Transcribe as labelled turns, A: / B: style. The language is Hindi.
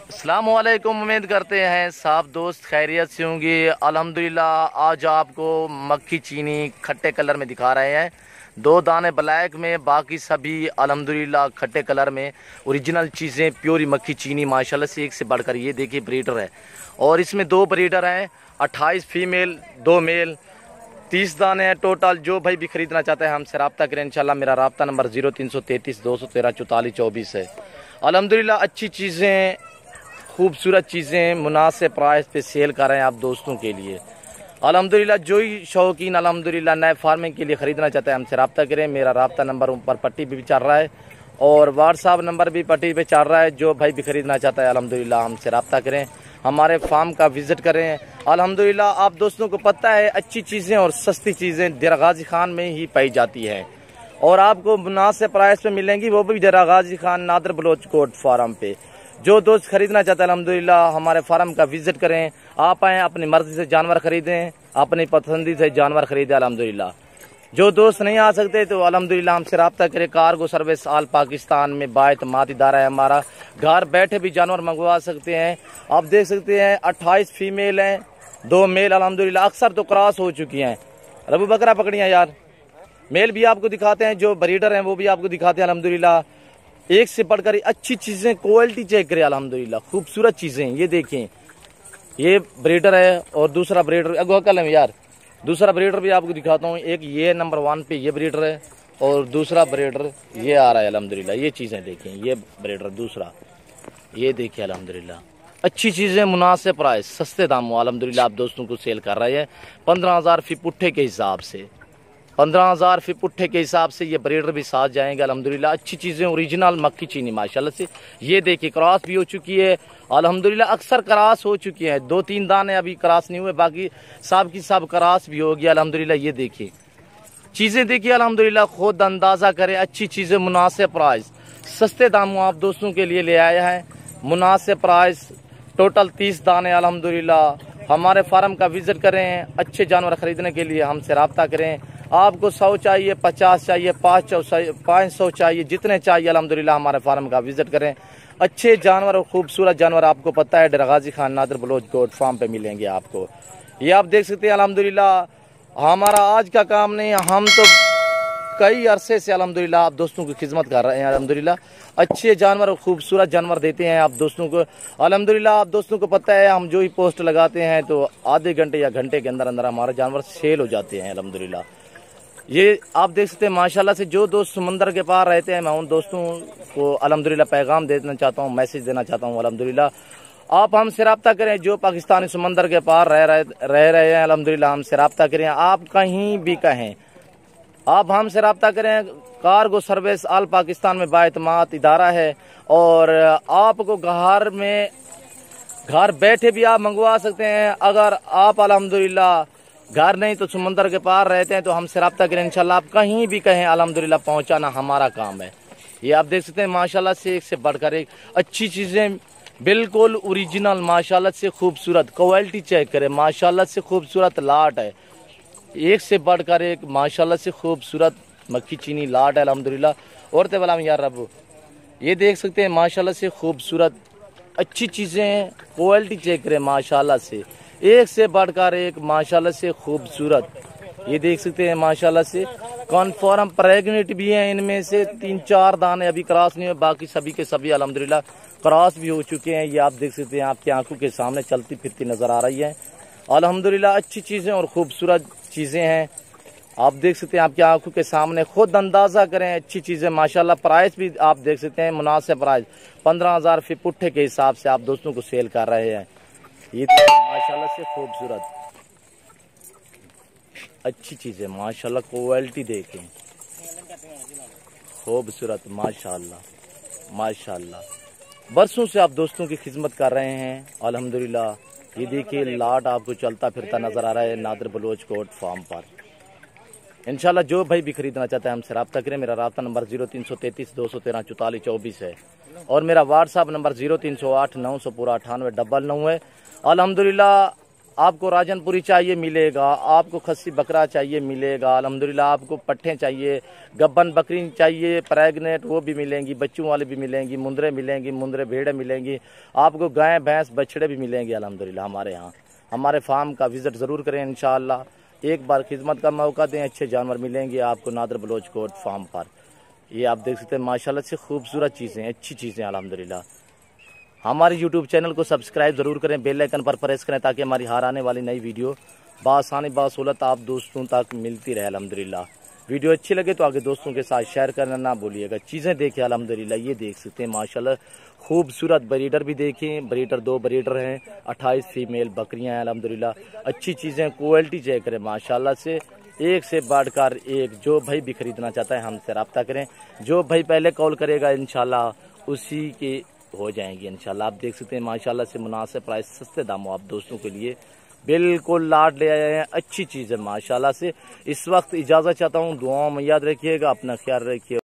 A: अस्सलामुअलैकुम। उम्मीद करते हैं सब दोस्त खैरियत से होंगे। अल्हम्दुलिल्लाह आज आपको मक्खी चीनी खट्टे कलर में दिखा रहे हैं। 2 दाने ब्लैक में, बाकी सभी अल्हम्दुलिल्लाह खट्टे कलर में। ओरिजिनल चीज़ें प्योरी मक्खी चीनी माशाल्लाह से एक से बढ़कर। ये देखिए ब्रीडर है और इसमें 2 ब्रीडर हैं, 28 फीमेल 2 मेल, 30 दाने हैं टोटल। जो भाई भी खरीदना चाहता है हमसे रब्ता करें इंशाल्लाह। मेरा रब्ता नंबर 0333 213 44 24 है। अल्हम्दुलिल्लाह अच्छी चीज़ें, खूबसूरत चीज़ें मुनासिब प्राइस पे सेल कर रहे हैं आप दोस्तों के लिए। अल्हम्दुलिल्लाह जो ही शौकीन अल्हम्दुलिल्लाह नए फार्मिंग के लिए ख़रीदना चाहता है हमसे रब्ता करें। मेरा रब्ता नंबर ऊपर पट्टी पे भी चल रहा है और व्हाट्सअप नंबर भी पट्टी पे चल रहा है। जो भाई भी खरीदना चाहता है अल्हम्दुलिल्लाह हमसे रब्ता करें, हमारे फार्म का विज़िट करें। अल्हम्दुलिल्लाह आप दोस्तों को पता है अच्छी चीज़ें और सस्ती चीज़ें डेरा गाजी खान में ही पाई जाती हैं और आपको मुनासिब प्राइस पे मिलेंगी, वो भी डेरा गाजी खान नादर बलोच कोट फार्म पे। जो दोस्त खरीदना चाहता है अल्हम्दुलिल्लाह हमारे फार्म का विजिट करें। आप आएँ, अपनी मर्जी से जानवर खरीदें, अपनी पसंदी से जानवर खरीदें अल्हम्दुलिल्लाह। जो दोस्त नहीं आ सकते तो अल्हम्दुलिल्लाह हमसे रब्ता करें। कार्गो सर्विस आल पाकिस्तान में बाएतमाद इदारा है हमारा। घर बैठे भी जानवर मंगवा सकते हैं। आप देख सकते हैं 28 फीमेल हैं 2 मेल अल्हम्दुलिल्लाह। अक्सर तो क्रॉस हो चुकी हैं। रबू बकरा पकड़ियाँ यार। मेल भी आपको दिखाते हैं, जो ब्रीडर हैं वो भी आपको दिखाते हैं अल्हम्दुलिल्लाह। एक से बढ़कर अच्छी चीज़ें, क्वालिटी चेक करें अल्हम्दुलिल्लाह, खूबसूरत चीज़ें। ये देखें, ये ब्रीडर है और दूसरा ब्रीडर अगवा कल है यार। दूसरा ब्रीडर भी आपको दिखाता हूँ। एक ये नंबर 1 पे ये ब्रीडर है और दूसरा ब्रीडर ये आ रहा है अल्हम्दुलिल्लाह। ये चीज़ें देखें, ये ब्रीडर दूसरा, ये देखिए अल्हम्दुलिल्लाह अच्छी चीज़ें मुनासिब प्राइस सस्ते दामों अल्हम्दुलिल्लाह आप दोस्तों को सेल कर रहे हैं। 15,000 फी पुट्ठे के हिसाब से, 15,000 फी पुट्ठे के हिसाब से ये ब्रीडर भी साथ जाएंगे अल्हम्दुलिल्लाह। अच्छी चीज़ें ओरिजिनल मक्खी चीनी माशाल्लाह से। ये देखिए क्रॉस भी हो चुकी है अल्हम्दुलिल्लाह। अक्सर क्रॉस हो चुकी है, 2-3 दाने अभी क्रॉस नहीं हुए, बाकी सब की सब क्रॉस भी हो गया अल्हम्दुलिल्लाह। ये देखिए चीज़ें देखिए अल्हम्दुलिल्लाह, खुद अंदाज़ा करें। अच्छी चीज़ें मुनासिब प्राइस सस्ते दामों आप दोस्तों के लिए ले आया है। मुनासिब प्राइस टोटल 30 दाने अल्हम्दुलिल्लाह। हमारे फार्म का विजिट करें। अच्छे जानवर खरीदने के लिए हमसे रब्ता करें। आपको 100 चाहिए, 50 चाहिए, 500 चाहिए, जितने चाहिए अल्हम्दुलिल्लाह हमारे फार्म का विजिट करें। अच्छे जानवर और खूबसूरत जानवर आपको पता है डेरा गाजी खान नादर बलोच गोट फार्म पे मिलेंगे आपको। ये आप देख सकते हैं अल्हम्दुलिल्लाह। हमारा आज का काम नहीं, हम तो कई अरसे से अल्हम्दुलिल्लाह आप दोस्तों की खिदमत कर रहे हैं अल्हम्दुलिल्लाह। अच्छे जानवर और खूबसूरत जानवर देते हैं आप दोस्तों को अल्हम्दुलिल्लाह। आप दोस्तों को पता है हम जो ही पोस्ट लगाते हैं तो आधे घंटे या घंटे के अंदर अंदर हमारे जानवर सेल हो जाते हैं अल्हम्दुलिल्लाह। ये आप देख सकते हैं माशाल्लाह से। जो दोस्त समंदर के पार रहते हैं, मैं उन दोस्तों को अल्हम्दुलिल्लाह पैगाम देना चाहता हूँ, मैसेज देना चाहता हूँ अल्हम्दुलिल्लाह। आप हमसे रब्ता करें। जो पाकिस्तानी समंदर के पार रह रहे हैं अल्हम्दुलिल्लाह हमसे रब्ता करें। आप कहीं भी कहें, आप हमसे रब्ता करें। कार्गो सर्विस आल पाकिस्तान में बाएतमाद इदारा है और आपको घर बैठे भी आप मंगवा सकते हैं। अगर आप अल्हम्दुलिल्लाह घर नहीं तो समंदर के पार रहते हैं तो हमसे रब्ता करें इंशाल्लाह। आप कहीं भी कहें अल्हम्दुलिल्लाह पहुंचाना हमारा काम है। ये आप देख सकते हैं माशाल्लाह से एक से बढ़कर एक अच्छी चीज़ें, बिल्कुल ओरिजिनल माशाल्लाह से खूबसूरत। क्वालिटी चेक करें, माशाल्लाह से खूबसूरत लाट है। एक से बढ़कर एक माशाल्लाह से खूबसूरत मक्खी चीनी लाट है अल्हम्दुलिल्लाह। और तेवलाम यार रब, ये देख सकते हैं माशाल्लाह से खूबसूरत अच्छी चीज़ें। क्वालिटी चेक करें माशाल्लाह से एक से बढ़कर एक माशाल्लाह से खूबसूरत। ये देख सकते हैं माशाल्लाह से कन्फर्म प्रेग्नेंट भी हैं। इनमें से 3-4 दाने अभी क्रॉस नहीं हुए, बाकी सभी के सभी अल्हम्दुलिल्लाह क्रॉस भी हो चुके हैं। ये आप देख सकते हैं, आपकी आंखों के सामने चलती फिरती नजर आ रही है अल्हम्दुलिल्लाह। अच्छी चीज़ें और खूबसूरत चीज़ें हैं, आप देख सकते हैं आपकी आंखों के सामने। खुद अंदाज़ा करें अच्छी चीज़ें माशाल्लाह। प्राइस भी आप देख सकते हैं मुनासिब प्राइस 15,000 फी पुट्ठे के हिसाब से आप दोस्तों को सेल कर रहे हैं। ये माशाल्लाह से खूबसूरत अच्छी चीज़ है माशाल्लाह। क्वालिटी देखें खूबसूरत माशाल्लाह माशाल्लाह। बरसों से आप दोस्तों की खिदमत कर रहे हैं अल्हम्दुलिल्लाह। ये देखिए लाट आपको चलता फिरता नज़र आ रहा है नादर बलोच कोट फार्म पर। इंशाल्लाह जो भाई भी खरीदना चाहता है हमसे रब्ता करें। मेरा रब्ता नंबर 0333 213 44 24 है और मेरा व्हाट्सअप नंबर 0308 900 पूरा 98 99 है अल्हम्दुलिल्लाह। आपको राजनपुरी चाहिए मिलेगा, आपको खस्सी बकरा चाहिए मिलेगा अल्हम्दुलिल्लाह, आपको पट्ठे चाहिए, गब्बन बकरी चाहिए प्रेग्नेंट वो भी मिलेंगी, बच्चों वाले भी मिलेंगी, मुंदरे मिलेंगी, मुंदरे भेड़े मिलेंगी, आपको गाय भैंस बछड़े भी मिलेंगे अल्हम्दुलिल्लाह हमारे यहाँ। हमारे फार्म का विजिट ज़रूर करें इंशाअल्लाह, एक बार खिदमत का मौका दें, अच्छे जानवर मिलेंगे आपको नादर बलोच कोट फार्म पर। ये आप देख सकते हैं माशाल्लाह से खूबसूरत चीज़ें, अच्छी चीज़ें अल्हम्दुलिल्लाह। हमारे यूट्यूब चैनल को सब्सक्राइब ज़रूर करें, बेल आइकन पर प्रेस करें ताकि हमारी हर आने वाली नई वीडियो बासानी बासहूलत आप दोस्तों तक मिलती रहे अल्हम्दुलिल्लाह। वीडियो अच्छी लगे तो आगे दोस्तों के साथ शेयर करना ना भूलिएगा। चीज़ें देखें अल्हम्दुलिल्लाह, ये देख सकते हैं माशाल्लाह खूबसूरत ब्रीडर भी देखें, ब्रीडर 2 ब्रीडर हैं, 28 फीमेल बकरियां हैं अल्हम्दुलिल्लाह। अच्छी चीज़ें क्वालिटी चेक करें माशाल्लाह से, एक से बढ़कर एक। जो भाई भी खरीदना चाहता है हमसे रब्ता करें, जो भाई पहले कॉल करेगा इंशाल्लाह उसी के हो जाएंगी इंशाल्लाह। आप देख सकते हैं माशाल्लाह से मुनासिब प्राइस, सस्ते दामों आप दोस्तों के लिए बिल्कुल लाट ले आए हैं, अच्छी चीज़ है माशाल्लाह से। इस वक्त इजाज़त चाहता हूँ, दुआओं में याद रखिएगा, अपना ख्याल रखिए।